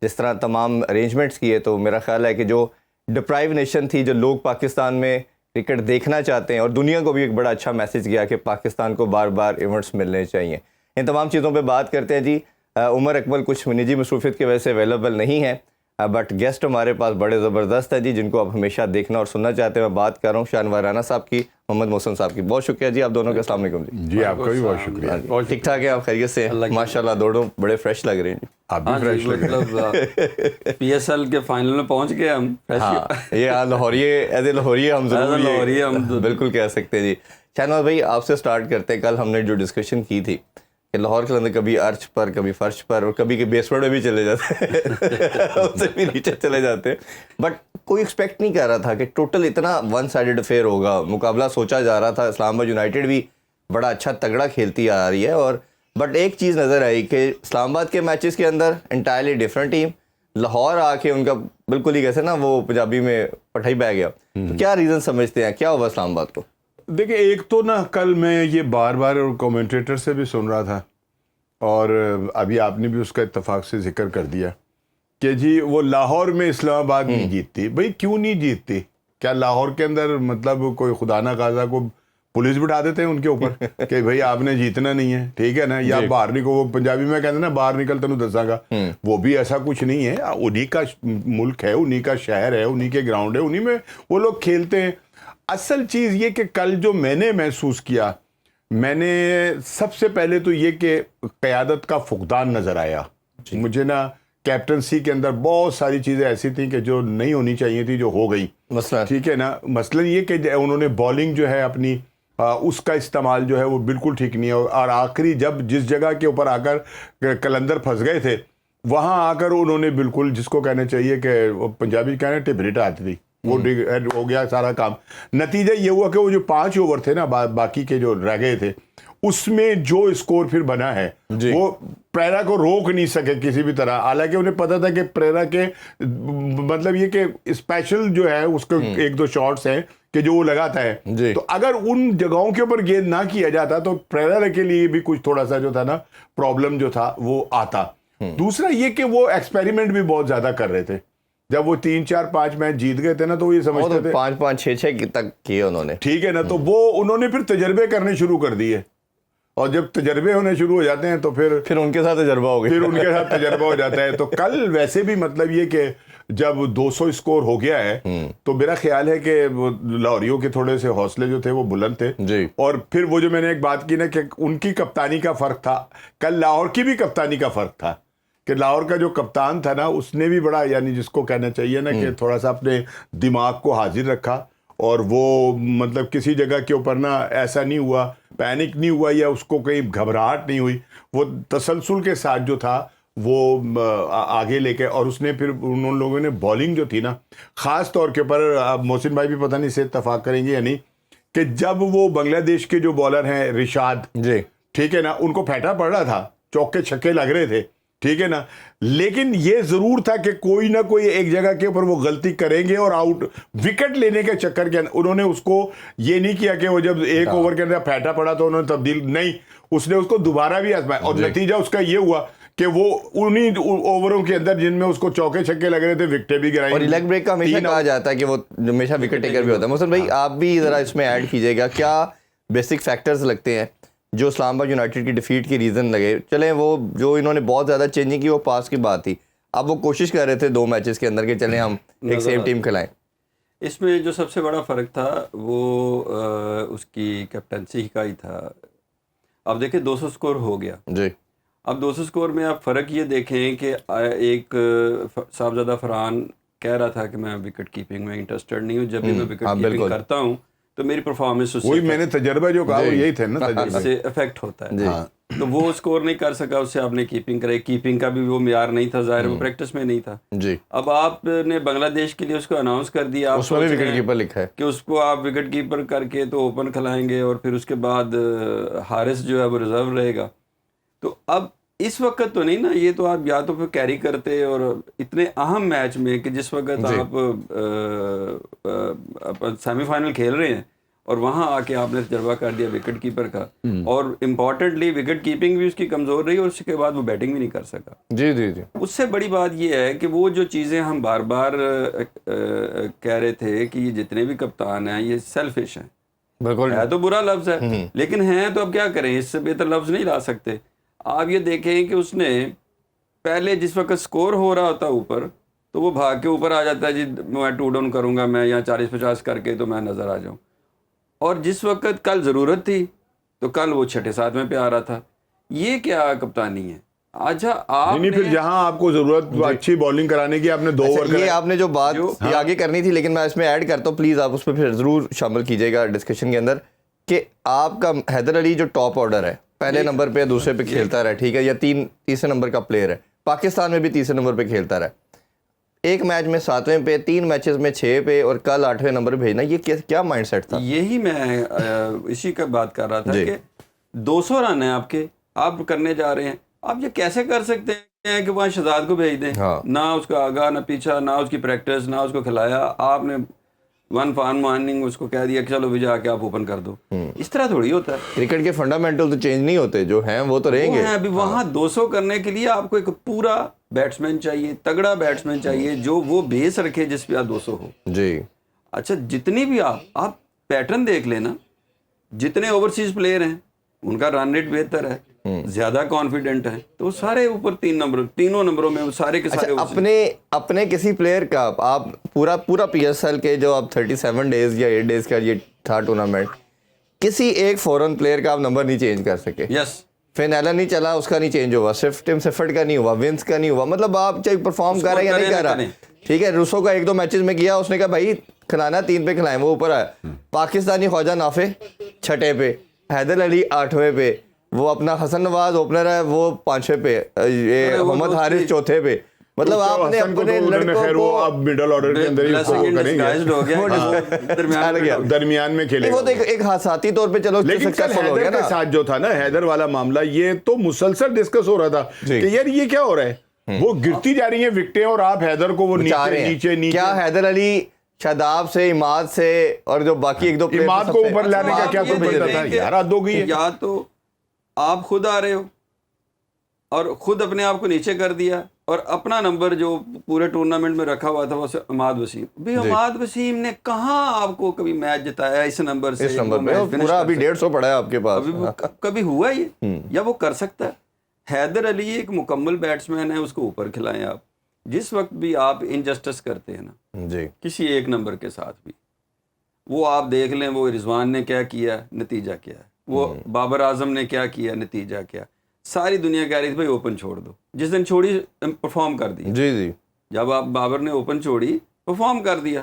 जिस तरह तमाम अरेंजमेंट्स किए, तो मेरा ख्याल है कि जो डिप्राइव नेशन थी, जो लोग पाकिस्तान में क्रिकेट देखना चाहते हैं, और दुनिया को भी एक बड़ा अच्छा मैसेज गया कि पाकिस्तान को बार बार इवेंट्स मिलने चाहिए। इन तमाम चीज़ों पे बात करते हैं जी। उमर अकमल कुछ निजी मसरूफियत की वजह से अवेलेबल नहीं है, बट गेस्ट हमारे पास बड़े ज़बरदस्त है जी, जिनको आप हमेशा देखना और सुनना चाहते हैं। मैं बात कर रहा हूँ शाहनवाज राना साहब की, मोहम्मद मोहसिन साहब की। बहुत शुक्रिया जी, आप दोनों का। अस्सलाम वालेकुम जी, आपका भी बहुत शुक्रिया। ठीक ठाक है आप? खैरियत से? माशाल्लाह दोनों बड़े फ्रेश लग रहे हैं जी। आप भी फ्रेश लग रहे मतलब पीएसएल के फाइनल में पहुंच गए हम। हाँ, ये लाहौरिये एज ए लाहौरिये हम जरूर बिल्कुल कह सकते हैं जी। शाहनवाज भाई, आपसे स्टार्ट करते हैं। कल हमने जो डिस्कशन की थी कि लाहौर के अंदर कभी अर्श पर, कभी फर्श पर, और कभी के बेसमेंट में भी चले जाते हैं उससे भी नीचे चले जाते हैं, बट कोई एक्सपेक्ट नहीं कर रहा था कि टोटल इतना वन साइडेड अफेयर होगा। मुकाबला सोचा जा रहा था, इस्लामाबाद यूनाइटेड भी बड़ा अच्छा तगड़ा खेलती आ रही है, और बट एक चीज़ नज़र आई कि इस्लामाबाद के मैचेस के अंदर इंटायरली डिफरेंट टीम, लाहौर आके उनका बिल्कुल ही कैसे ना वो पंजाबी में पठाई बह गया। तो क्या रीज़न समझते हैं, क्या हुआ इस्लामाबाद को? देखिए, एक तो ना कल मैं ये बार बार और कमेंटेटर से भी सुन रहा था, और अभी आपने भी उसका इत्तेफाक से जिक्र कर दिया कि जी वो लाहौर में इस्लामाबाद नहीं जीतती। भाई क्यों नहीं जीतती? क्या लाहौर के अंदर मतलब कोई खुदा ना खासा को पुलिस बिठा देते हैं उनके ऊपर कि भाई आपने जीतना नहीं है, ठीक है ना, या बाहर निकलो, वो पंजाबी में कहते हैं ना, बाहर निकल तेनू दसांगा। वो भी ऐसा कुछ नहीं है, उन्हीं का मुल्क है, उन्हीं का शहर है, उन्हीं के ग्राउंड है, उन्हीं में वो लोग खेलते हैं। असल चीज़ ये कि कल जो मैंने महसूस किया, मैंने सबसे पहले तो ये कि क़यादत का फुकदान नज़र आया मुझे ना। कैप्टनसी के अंदर बहुत सारी चीज़ें ऐसी थी कि जो नहीं होनी चाहिए थी, जो हो गई। मसला ठीक है ना, मसलन ये कि उन्होंने बॉलिंग जो है अपनी उसका इस्तेमाल जो है वो बिल्कुल ठीक नहीं है, और आखिरी जब जिस जगह के ऊपर आकर कलंदर फंस गए थे, वहाँ आकर उन्होंने बिल्कुल जिसको कहना चाहिए कि पंजाबी कहना टिबरिटा आती थी, वो हो गया सारा काम। नतीजा ये हुआ कि वो जो 5 ओवर थे ना, बाकी के जो रह गए थे, उसमें जो स्कोर फिर बना है वो प्रेरा को रोक नहीं सके किसी भी तरह। हालांकि उन्हें पता था कि प्रेरा के मतलब ये कि स्पेशल जो है उसके 1-2 शॉट्स हैं कि जो वो लगाता है, तो अगर उन जगहों के ऊपर गेंद ना किया जाता तो प्रेरा के लिए भी कुछ थोड़ा सा जो था ना प्रॉब्लम जो था वो आता। दूसरा ये कि वो एक्सपेरिमेंट भी बहुत ज्यादा कर रहे थे। जब वो 3-4-5 मैच जीत गए थे ना, तो ये समझते थे 5-5 6-6 तक किए उन्होंने, ठीक है ना, तो वो उन्होंने फिर तजर्बे करने शुरू कर दिए, और जब तजर्बे होने शुरू हो जाते हैं तो फिर उनके साथ तजर्बा हो गया, फिर उनके साथ तजर्बा हो जाता है। तो कल वैसे भी मतलब ये कि जब 200 स्कोर हो गया है, तो मेरा ख्याल है कि लाहौरियों के थोड़े से हौसले जो थे वो बुलंद थे जी। और फिर वो जो मैंने एक बात की ना कि उनकी कप्तानी का फर्क था, कल लाहौर की भी कप्तानी का फर्क था कि लाहौर का जो कप्तान था ना, उसने भी बड़ा, यानी जिसको कहना चाहिए ना कि थोड़ा सा अपने दिमाग को हाजिर रखा, और वो मतलब किसी जगह के ऊपर ना ऐसा नहीं हुआ, पैनिक नहीं हुआ, या उसको कहीं घबराहट नहीं हुई। वो तसलसल के साथ जो था वो आगे लेके, और उसने फिर उन लोगों ने बॉलिंग जो थी ना, ख़ास तौर के ऊपर मोहसिन भाई भी पता नहीं से इत्तफाक करेंगे या नहीं, कि जब वो बांग्लादेश के जो बॉलर हैं रिशाद जी, ठीक है ना, उनको फेंटा पड़ रहा था, चौके छक्के लग रहे थे, ठीक है ना, लेकिन ये जरूर था कि कोई ना कोई एक जगह के ऊपर वो गलती करेंगे, और आउट विकेट लेने के चक्कर के अंदर उन्होंने उसको ये नहीं किया कि वो जब एक ओवर के अंदर फेंटा पड़ा तो उन्होंने तब्दील नहीं, उसने उसको दोबारा भी आजमाया, और नतीजा उसका ये हुआ कि वो उन्हीं ओवरों के अंदर जिनमें उसको चौके छक्के लग रहे थे, विकेटें भी गिराई। और लेग ब्रेक का हमेशा कहा जाता है कि वो हमेशा विकेट टेकर भी होता है। मोहसिन भाई आप भी जरा इसमें ऐड कीजिएगा, क्या बेसिक फैक्टर्स लगते हैं जो इस्लामाबाद यूनाइटेड की डिफीट की रीज़न लगे? चलें, वो जो इन्होंने बहुत ज़्यादा चेंजिंग की वो पास की बात थी, अब वो कोशिश कर रहे थे 2 मैचेस के अंदर कि चलें हम एक सेम टीम खिलाएं। इसमें जो सबसे बड़ा फ़र्क था वो उसकी कैप्टनसी का ही था। अब देखिए 200 स्कोर हो गया जी, अब 200 स्कोर में आप फ़र्क ये देखें कि एक साहबजादा फरहान कह रहा था कि मैं विकेट कीपिंग में इंटरेस्टेड नहीं हूँ, जब भी मैं विकेट कीपिंग करता हूँ तो मेरी परफॉर्मेंस वही मैंने तजर्बा जो कहा वो यही थे ना, तजर्बा से इफेक्ट होता है। तो वो स्कोर नहीं कर सका, उससे आपने कीपिंग कराई, कीपिंग का भी वो मियार नहीं था, जाहिर वो प्रैक्टिस में नहीं था जी। अब आपने बांग्लादेश के लिए उसको अनाउंस कर दिया, उसमें भी विकेट कीपर लिखा है कि उसको आप विकेट कीपर करके तो ओपन खिलाएंगे, और फिर उसके बाद हारिस जो है वो रिजर्व रहेगा। तो अब इस वक्त तो नहीं ना, ये तो आप या तो फिर कैरी करते, और इतने अहम मैच में कि जिस वक्त आप सेमीफाइनल खेल रहे हैं और वहां आके आपने तजर्बा कर दिया विकेट कीपर का, और इम्पोर्टेंटली विकेट कीपिंग भी उसकी कमज़ोर रही और उसके बाद वो बैटिंग भी नहीं कर सका। जी जी जी। उससे बड़ी बात ये है कि वो जो चीज़ें हम बार बार कह रहे थे कि ये जितने भी कप्तान हैं ये सेल्फिश हैं, बिल्कुल है तो बुरा लफ्ज़ है लेकिन हैं तो अब क्या करें, इससे बेहतर लफ्ज़ नहीं ला सकते। आप ये देखें कि उसने पहले जिस वक्त स्कोर हो रहा होता ऊपर तो वो भाग के ऊपर आ जाता है, जी मैं 2 डाउन करूंगा, मैं यहाँ 40-50 करके तो मैं नज़र आ जाऊं, और जिस वक्त कल ज़रूरत थी तो कल वो 6-7वें पे आ रहा था। ये क्या कप्तानी है? अच्छा आप नहीं फिर जहां आपको जरूरत अच्छी बॉलिंग कराने की, आपने 2 ओवर ये आपने जो बात ये आगे करनी थी, लेकिन मैं इसमें ऐड करता हूँ, प्लीज़ आप उस पर फिर ज़रूर शामिल कीजिएगा डिस्कशन के अंदर, कि आपका हैदर अली जो टॉप ऑर्डर है, पहले नंबर पे या दूसरे पे खेलता रहा, ठीक है, या तीसरे नंबर का प्लेयर है, पाकिस्तान में भी तीसरे नंबर पे खेलता रहा, एक मैच में 7वें पे, 3 मैचेस में 6 पे और कल 8वें नंबर पे भेजना, ये क्या माइंडसेट था? यही मैं इसी का बात कर रहा था कि 200 रन है आपके, आप करने जा रहे हैं, आप ये कैसे कर सकते हैं कि वहाँ शहजाद को भेज दें? हाँ। ना उसका आगा ना पीछा, ना उसकी प्रैक्टिस, ना उसको खिलाया, आपने वन फॉर मॉर्निंग उसको कह दिया कि चलो भी जाके आप ओपन कर दो। इस तरह थोड़ी होता है। क्रिकेट के फंडामेंटल तो चेंज नहीं होते, जो हैं वो तो रहेंगे। अभी वहाँ 200 करने के लिए आपको एक पूरा बैट्समैन चाहिए, तगड़ा बैट्समैन चाहिए जो वो बेस रखे जिस पे आप 200 हो जी। अच्छा, जितनी भी आप पैटर्न देख लेना, जितने ओवरसीज प्लेयर हैं उनका रन रेट बेहतर है, ज्यादा कॉन्फिडेंट है, तो सारे ऊपर 3 नंबरों में वो सारे के सारे। अपने किसी प्लेयर का आप पूरा PSL के जो आप 37 डेज या 8 डेज का ये था टूर्नामेंट, किसी एक फॉरेन प्लेयर का आप नंबर नहीं चेंज कर सके। यस, फिनाला नहीं चला, उसका नहीं चेंज हुआ, सिर्फ टिम सेफर्ड का नहीं हुआ, विंस का नहीं हुआ, मतलब आप चाहे परफॉर्म कर रहे हैं या नहीं कर रहा, ठीक है, रूसो का 1-2 मैचेस में किया, उसने कहा भाई खिलाना 3 पे खिलाएं, वो ऊपर आया। पाकिस्तानी ख्वाजा नाफे 6ठे पे, हैदर अली 8वें पे, वो अपना हसन नवाज ओपनर है वो 5वें पे, ये मोहम्मद हारिस 4थे पे, मतलब आपने अपने लड़कों को अब मिडिल ऑर्डर के अंदर ही दरमियान में खेले, वो तो एक हादसाती तौर पे चलो सक्सेसफुल हो गया ना। के साथ जो था ना हैदर वाला मामला, ये तो मुसलसल डिस्कस हो रहा था कि यार ये क्या हो रहा है, वो गिरती जा रही है विकेटें और आप हैदर को वो नीचे क्या हैदर अली शादाब से, इमाद से और जो बाकी 1-2 प्लेयर इमाद को ऊपर लाने का क्या कोई बनता था यार? हद हो गई है। या तो आप खुद आ रहे हो और खुद अपने आप को नीचे कर दिया, और अपना नंबर जो पूरे टूर्नामेंट में रखा हुआ था वो अमाद वसीम, भाई अमाद वसीम ने कहाँ आपको कभी मैच जिताया इस नंबर से? इस नंबर पे पूरा अभी 150 पड़ा है आपके पास, अभी कभी हुआ ये या वो कर सकता है? हैदर अली एक मुकम्मल बैट्समैन है, उसको ऊपर खिलाएं आप। जिस वक्त भी आप इनजस्टिस करते हैं ना जी किसी एक नंबर के साथ भी, वो आप देख लें, वो रिजवान ने क्या किया, नतीजा क्या है, वो बाबर आजम ने क्या किया, नतीजा क्या। सारी दुनिया कह रही थी भाई ओपन छोड़ दो, जिस दिन छोड़ी परफॉर्म कर दी। जी जी, जब आप बाबर ने ओपन छोड़ी परफॉर्म कर दिया,